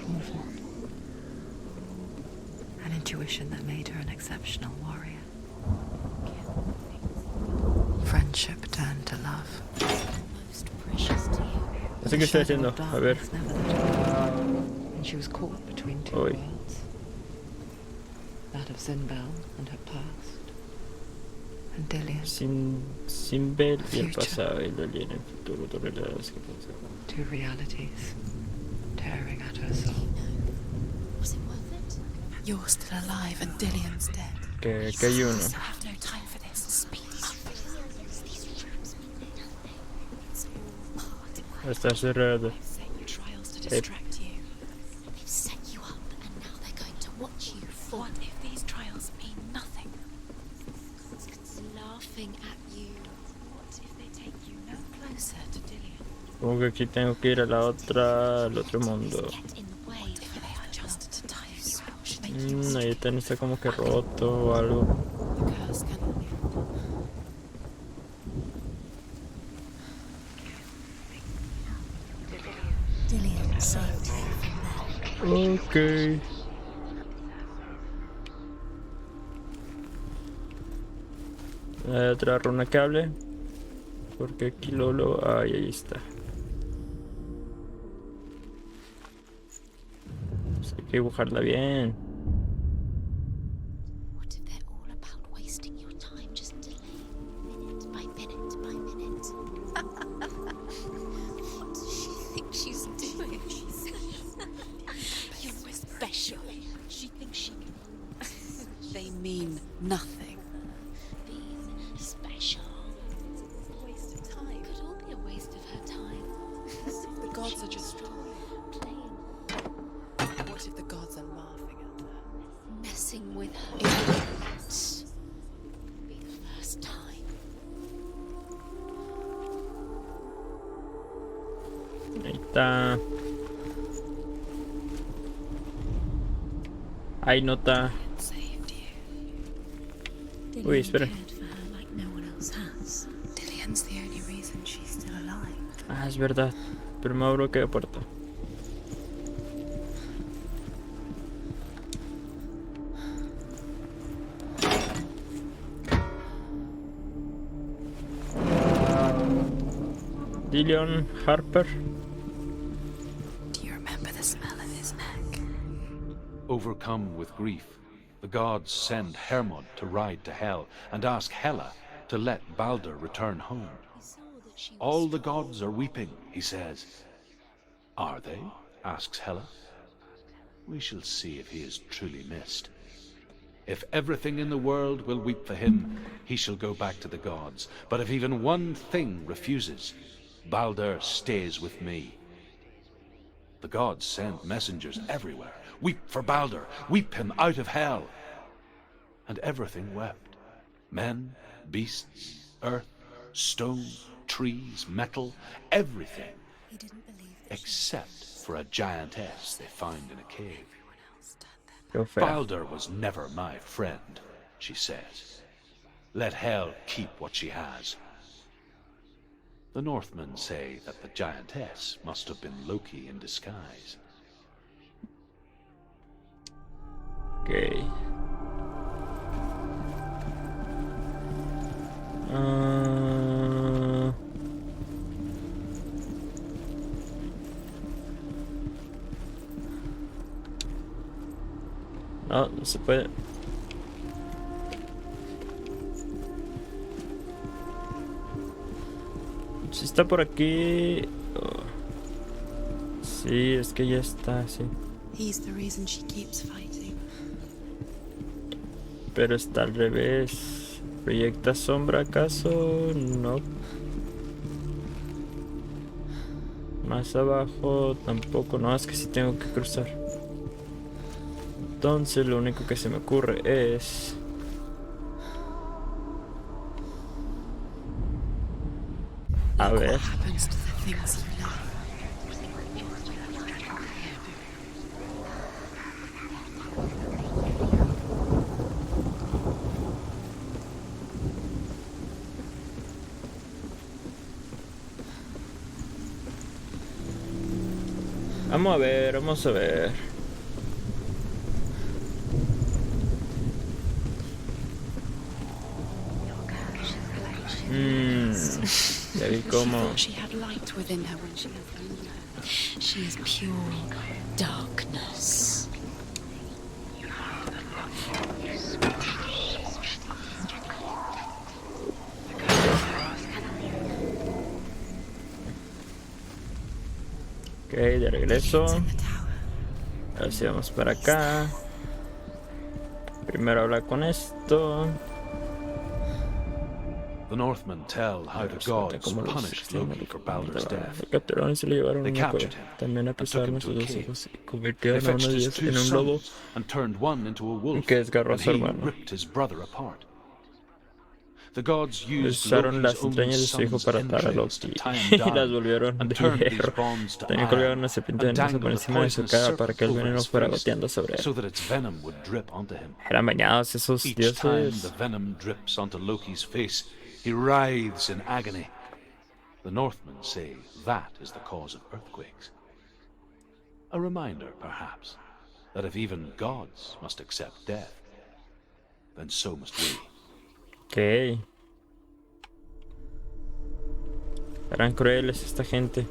movement. An intuition that made her an exceptional warrior. Friendship turned to love. Most precious to you. Así que estoy haciendo. A ver. And she was caught between two Uy. worlds. That of Zinbel and her past. And Dillion. Sin ver y el pasado y lo llena el futuro. Dos realidades que pasan. Two realities tearing at her soul. Was it worth it? You're still alive and Dillion's dead. Que hay uno. I have no time for this. Speak up. Está cerrado. Trials to distract you. They've set you up and now they're going to watch you fall. What if these trials mean nothing? It's laughing at you. What if they take you no closer to Dillion? Como que aquí tengo que ir a la otra, al otro mundo. Get in the way. What if they adjust to time you should make you Ahí está como que roto o algo. the curse can Dillion saved you from them. Ok. Otra runa cable. Porque aquí lo... Ay, ahí está. Hay que dibujarla bien. What if they're all about wasting your time, just delaying minute by minute by minute? What does she think she's doing? You're special. She thinks she can. They mean nothing. Being special. It's a waste of time. Could all be a waste of her time. The gods are just playing, What if the gods are laughing at her? messing with her. It be the first time. Ahí está. Hay nota. Saved you. Uy, espera. Cared for her like no one else has. Dillian's the only reason she's still alive. Ah, es verdad. Pero me abro que puerta. Dillion Harper. Do you remember the smell of his neck? Overcome with grief, the gods send Hermod to ride to Hell and ask Hela to let Balder return home. He saw that she was All the gods are weeping, he says. Are they? Asks Hela. We shall see if he is truly missed. If everything in the world will weep for him, he shall go back to the gods. But if even one thing refuses, Balder stays with me. The gods send messengers everywhere. Weep for Balder, weep him out of Hell. And everything wept. Men, beasts, earth, stone, trees, metal, everything. He didn't believe that Except for a giantess they found in a cave. Qué feo. Balder was never my friend, she says. Let Hel keep what she has. The Northmen say that the giantess must have been Loki in disguise. Ok. No, no se puede. Si está por aquí. Oh. Sí, es que ya está, sí. He's the reason she keeps fighting. Pero está al revés. ¿Proyecta sombra acaso? No. Más abajo tampoco. No, es que sí tengo que cruzar. Entonces lo único que se me ocurre es... A ver. What happens to the things you love? Vamos a ver, vamos a ver. Ya vi She cómo. thought she had light within her when she was younger. she is pure darkness. Ok, de regreso. In the tower. Ahora sí vamos para acá. Primero hablar con esto. The Northmen tell how the gods punished Loki for Balder's death. Lo capturaron y se lo llevaron a They una cueva. captured him También and took apresaron him a to sus a dos cave. hijos y They convirtieron a fetched uno de his ellos two en un lobo sons and turned one into a wolf, que desgarró a and su he hermano. ripped his brother apart. The gods used Usaron las Loki's own entrañas de su hijo son's para atar a entrails Loki to tie him y las down, volvieron and de turned these hierro. bonds to También colgaron iron, una serpiente and venenosa por dangled a encima de su poisonous cara para serpent que el over veneno his fuera face, goteando sobre so él. that its venom would drip onto him. Eran bañados esos Each time the dioses. venom drips onto Loki's face, he writhes in agony. The Northmen say that is the cause of earthquakes. A reminder, perhaps, that if even gods must accept death, then so must we. Ok. Eran crueles esta gente.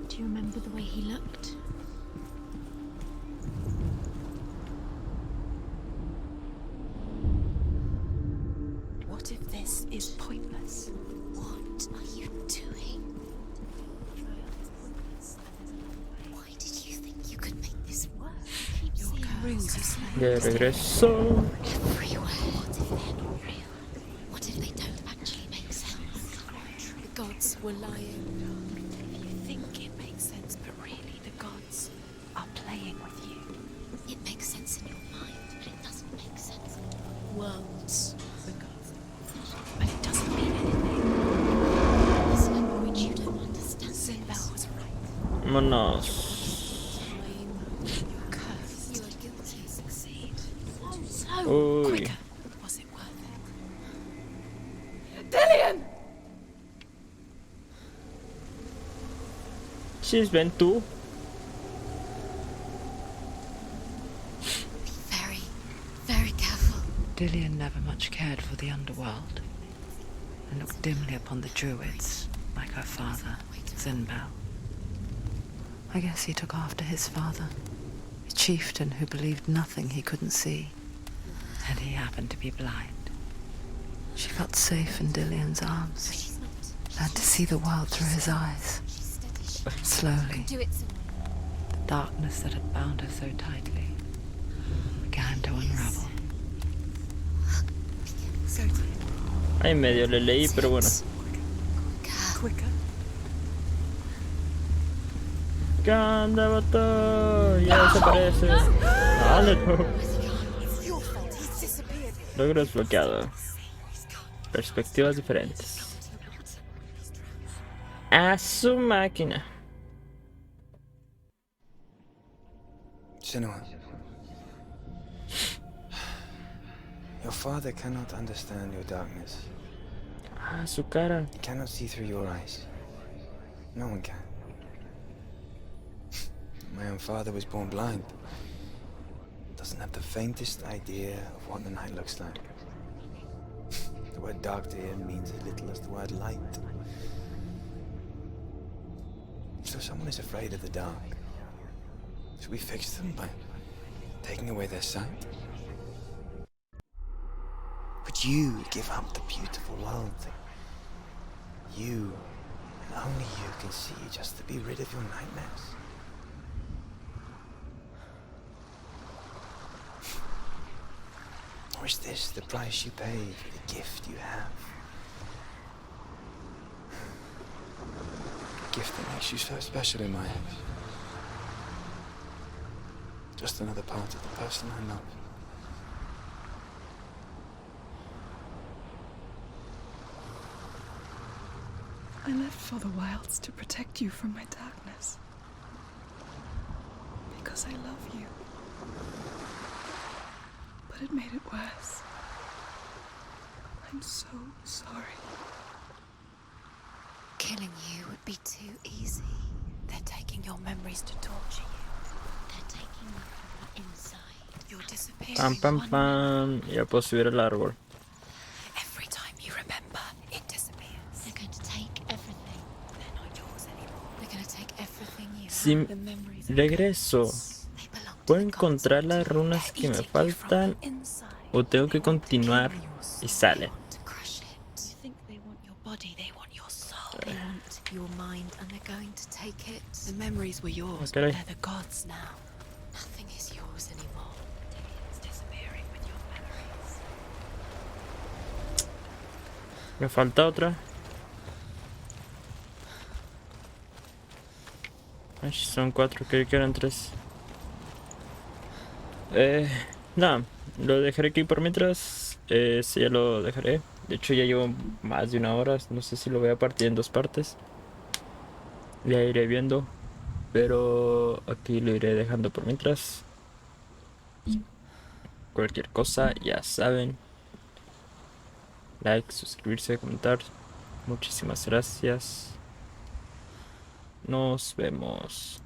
Do you remember the way he looked? De regreso. Everywhere. What if they're not real? What if they don't actually make sense? The gods were lying. If you think it makes sense, but really the gods are playing with you. It makes sense in your mind, but it doesn't make sense. Worlds, the gods. But it doesn't mean anything. It's a language you don't understand. Sinbel was right. Vámonos. You're cursed. You are guilty. Succeed. Uy. Quicker. Was it worth it? Dillian! Chis, ven tú. Very, very careful. Dillian never much cared for the underworld and looked dimly upon the druids, like her father, Sinbel. I guess he took after his father, a chieftain who believed nothing he couldn't see, and he happened to be blind. She felt safe in Dillian's arms, She's not. learned to see the world through his eyes. She's steady. Slowly, Do it somewhere. the darkness that had bound her so tightly began to unravel. Go to Ay, medio le leí, pero bueno. quicker. ¿Qué onda, vato? Ya desaparece. Dale, no. It's your fault. He's disappeared. Logro desbloqueado. Perspectivas diferentes. A su máquina. Senua, your father cannot understand your darkness. Ah, su cara. He cannot see through your eyes. No one can. My own father was born blind. Doesn't have the faintest idea of what the night looks like. The word dark to him means as little as the word light. So someone is afraid of the dark. Should we fix them by taking away their sight? Would you give up the beautiful world that you, and only you, can see just to be rid of your nightmares? Or is this the price you pay for the gift you have? A gift that makes you so special in my eyes. Just another part of the person I love. I lived for the wilds to protect you from my darkness. Because I love you. But it made it worse. I'm so sorry. Killing you would be too easy. They're taking your memories to torture you. They're taking you from the inside. You're disappearing. Pam, pam, pam. Ya puedo subir el árbol. Every time you remember, it disappears. They're going to take everything. They're not yours anymore. They're going to take everything you Si have. The memories are regreso, They belong to ¿puedo the gods. encontrar las runas que me faltan o tengo que continuar y sale? To crush it. You think they want your body, they want your soul. They want your mind and they're going to take it. The memories were yours, Okay. but they're the gods now. Nothing is yours anymore. It's disappearing with your memories. Me falta otra. Ay, son 4, creí que eran 3. Nada, lo dejaré aquí por mientras. Sí, ya lo dejaré. De hecho ya llevo más de 1 hora. No sé si lo voy a partir en 2 partes. Ya iré viendo. Pero aquí lo iré dejando por mientras. Cualquier cosa, ya saben. Like, suscribirse, comentar. Muchísimas gracias. Nos vemos.